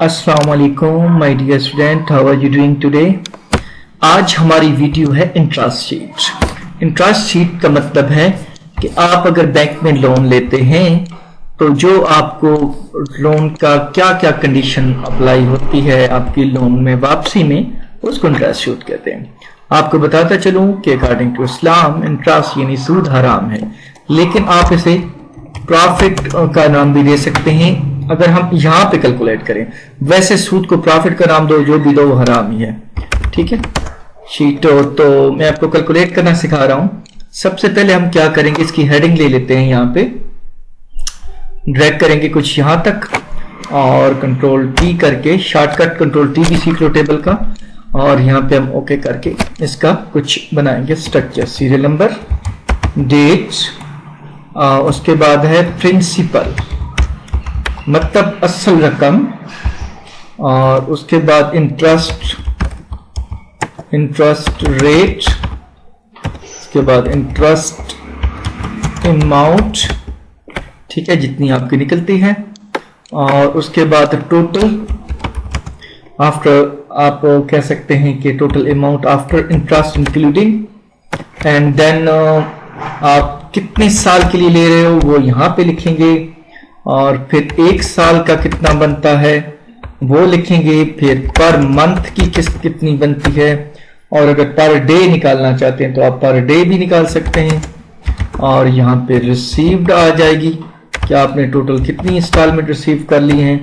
अस्सलाम वालेकुम my dear student, how are you doing today. आज हमारी वीडियो है इंटरेस्ट शीट। इंटरेस्ट शीट का मतलब है कि आप अगर बैंक में लोन लेते हैं तो जो आपको लोन का क्या क्या कंडीशन अप्लाई होती है आपकी लोन में वापसी में, उसको इंटरेस्ट शीट कहते हैं। आपको बताता चलूं कि अकॉर्डिंग टू इस्लाम इंटरेस्ट यानी सूद हराम है, लेकिन आप इसे प्रॉफिट का नाम भी दे सकते हैं अगर हम यहां पे कैलकुलेट करें। वैसे सूद को प्रॉफिट का नाम दो, जो भी दो वो हराम ही है, ठीक है। शीट तो मैं आपको कैलकुलेट करना सिखा रहा हूं। सबसे पहले हम क्या करेंगे, इसकी हेडिंग ले लेते हैं, यहां पे ड्रैग करेंगे कुछ यहां तक और कंट्रोल टी करके, शॉर्टकट कंट्रोल टी भी सीख लो टेबल का, और यहां पे हम ओके करके इसका कुछ बनाएंगे स्ट्रक्चर। सीरियल नंबर, डेट, उसके बाद है प्रिंसिपल मतलब असल रकम, और उसके बाद इंटरेस्ट रेट, उसके बाद इंटरेस्ट अमाउंट, ठीक है, जितनी आपकी निकलती है, और उसके बाद टोटल आफ्टर, आप कह सकते हैं कि total amount after interest including, and then आप कितने साल के लिए ले रहे हो वो यहां पे लिखेंगे, और फिर एक साल का कितना बनता है वो लिखेंगे, फिर पर मंथ की किस्त कितनी बनती है, और अगर पर डे निकालना चाहते हैं तो आप पर डे भी निकाल सकते हैं, और यहाँ पे रिसीव्ड आ जाएगी कि आपने टोटल कितनी इंस्टॉलमेंट रिसीव कर ली हैं,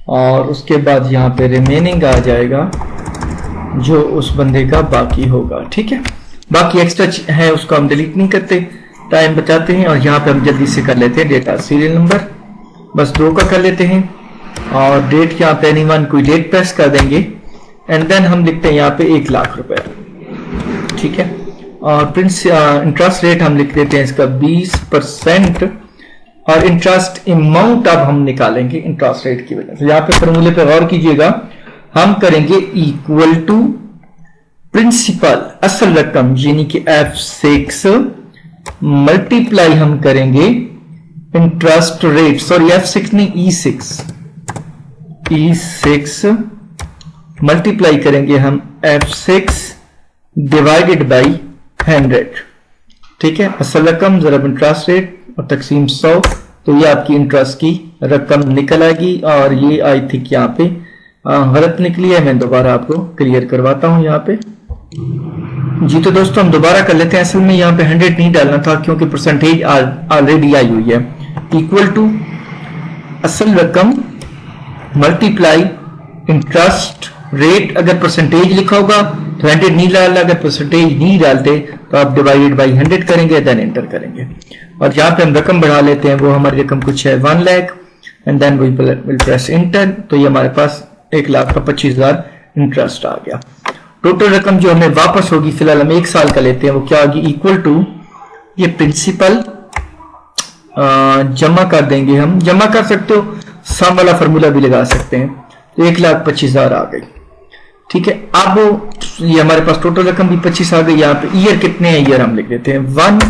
और उसके बाद यहाँ पे रिमेनिंग आ जाएगा जो उस बंदे का बाकी होगा, ठीक है। बाकी एक्स्ट्रा है उसको हम डिलीट नहीं करते, टाइम बचाते हैं, और यहाँ पे हम जल्दी से कर लेते हैं डेटा। सीरियल नंबर बस 2 का कर लेते हैं, और डेट यहाँ पे एनीवन कोई डेट प्रेस कर देंगे, एंड देन हम लिखते हैं यहाँ पे 1 लाख रुपए, ठीक है। और इंटरेस्ट रेट हम लिख देते हैं इसका 20%, और इंटरेस्ट अमाउंट अब हम निकालेंगे इंटरेस्ट रेट की वजह से। यहाँ पे फॉर्मूले पे गौर कीजिएगा, हम करेंगे इक्वल टू प्रिंसिपल असल रकम यानी कि F6 मल्टीप्लाई हम करेंगे इंटरेस्ट रेट, सॉरी F6 नहीं E6 मल्टीप्लाई करेंगे हम F6 डिवाइडेड बाई 100, ठीक है। असल रकम जरब इंटरेस्ट रेट और तकसीम 100, तो ये आपकी इंटरेस्ट की रकम निकल आएगी, और ये आई थिंक यहाँ पे गलत निकली है, मैं दोबारा आपको क्लियर करवाता हूं यहाँ पे जी। तो दोस्तों हम दोबारा कर लेते हैं, असल में यहाँ पे 100 नहीं डालना था क्योंकि परसेंटेज ऑलरेडी आई हुई है। इक्वल टू असल रकम मल्टीप्लाई इंटरेस्ट रेट, अगर परसेंटेज लिखा होगा तो 100 नहीं डालना, अगर परसेंटेज नहीं डालते तो आप डिवाइडेड बाई 100 करेंगे, देन एंटर करेंगे, और यहाँ पे हम रकम बढ़ा लेते हैं, वो हमारी रकम कुछ है 1 lakh, and then we will press enter, तो ये हमारे पास 1,25,000 इंटरेस्ट आ गया। टोटल रकम जो हमें वापस होगी, फिलहाल हम 1 साल का लेते हैं, वो क्या होगी, इक्वल टू ये प्रिंसिपल जमा कर देंगे, हम जमा कर सकते हो, सम वाला फॉर्मूला भी लगा सकते हैं, तो 1,25,000 आ गई, ठीक है। अब ये हमारे पास टोटल रकम भी 25 आ गई। यहाँ पे ईयर कितने हैं, ईयर हम लिख देते हैं 1,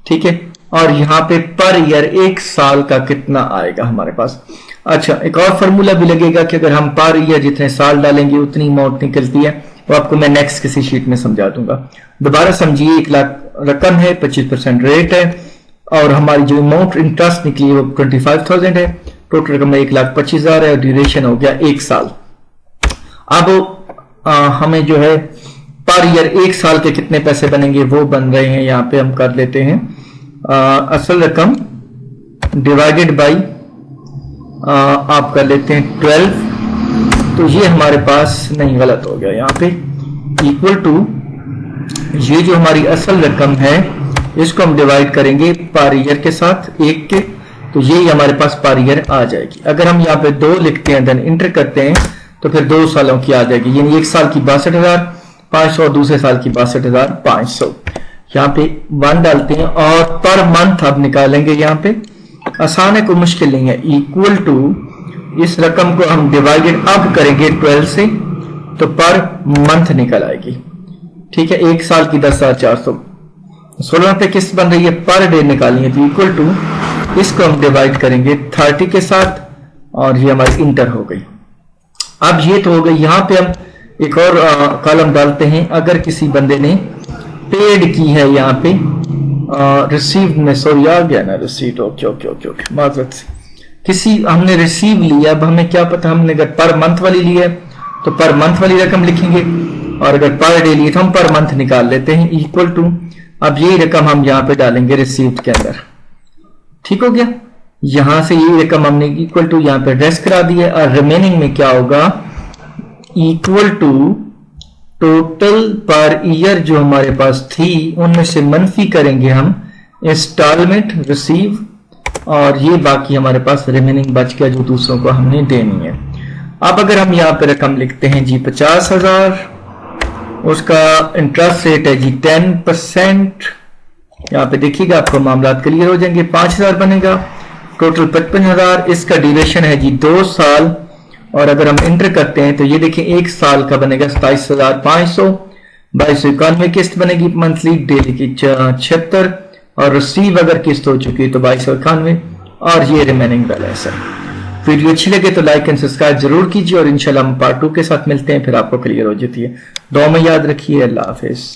ठीक है, और यहाँ पे पर ईयर 1 साल का कितना आएगा हमारे पास। अच्छा, एक और फॉर्मूला भी लगेगा कि अगर हम पर ईयर जितने साल डालेंगे उतनी अमाउंट निकलती है, तो आपको मैं नेक्स्ट किसी शीट में समझा दूंगा। दोबारा समझिए, 1 लाख रकम है, 25% रेट है, और हमारी जो अमाउंट इंटरेस्ट निकली वो 25,000 है, टोटल रकम 1,25,000 है, और ड्यूरेशन हो गया 1 साल। अब हमें जो है पर ईयर 1 साल के कितने पैसे बनेंगे वो बन रहे हैं, यहाँ पे हम कर लेते हैं असल रकम डिवाइडेड बाई आप कर लेते हैं 12, तो ये हमारे पास नहीं, गलत हो गया, यहाँ पे इक्वल टू ये जो हमारी असल रकम है इसको हम डिवाइड करेंगे पर ईयर के साथ 1 के, तो ये हमारे पास पर ईयर आ जाएगी। अगर हम यहाँ पे 2 लिखते हैं, देन इंटर करते हैं, तो फिर 2 सालों की आ जाएगी, यानी 1 साल की 62,500 और दूसरे साल की 62,500। यहाँ पे 1 डालते हैं, और पर मंथ अब निकालेंगे, यहाँ पे आसान है, कोई मुश्किल नहीं है। इक्वल टू इस रकम को हम डिवाइडेड अब करेंगे 12 से, तो पर मंथ निकल आएगी, ठीक है। 1 साल की 10,400, 16 पे किस्त बन रही है, पर डे निकालनी है, तो इक्वल टू इसको हम डिवाइड करेंगे 30 के साथ, और ये हमारी इंटर हो गई। अब ये तो हो गई। यहाँ पे हम एक और कॉलम डालते हैं, अगर किसी बंदे ने पेड की है यहाँ पे रिसीव में, सॉरी आ गया ना receipt, okay okay okay okay माजरत से, किसी हमने रिसीव लिया। अब हमें क्या पता, हमने अगर पर मंथ वाली ली है तो पर मंथ वाली रकम लिखेंगे, और अगर पर डे लिए तो हम पर मंथ निकाल लेते हैं इक्वल टू। अब ये रकम हम यहाँ पे डालेंगे रिसीव्ड के अंदर, ठीक हो गया। यहां से ये रकम हमने इक्वल टू यहाँ पे एड्रेस करा दी है, और रिमेनिंग में क्या होगा, equal to total per year जो हमारे पास थी उनमें से मनफी करेंगे हम इंस्टॉलमेंट रिसीव, और ये बाकी हमारे पास रिमेनिंग बच गया जो दूसरों को हमने देनी है। अब अगर हम यहाँ पे रकम लिखते हैं जी 50,000, उसका इंटरेस्ट रेट है जी 10%। यहाँ पे देखिएगा आपको मामला क्लियर हो जाएंगे। 5,000 बनेगा, टोटल 55,000, इसका ड्यूरेशन है जी 2 साल, और अगर हम इंटर करते हैं तो ये देखें 1 साल का बनेगा 27,500, 2291 किस्त बनेगी मंथली, डेली की 76, और रिसीव अगर किस्त हो चुकी है तो 2291, और ये रिमेनिंग बैलेंस है। वीडियो अच्छी लगे तो लाइक एंड सब्सक्राइब जरूर कीजिए, और इंशाल्लाह हम पार्ट 2 के साथ मिलते हैं, फिर आपको क्लियर हो जाती है। दुआ में याद रखिए। अल्लाह हाफिज।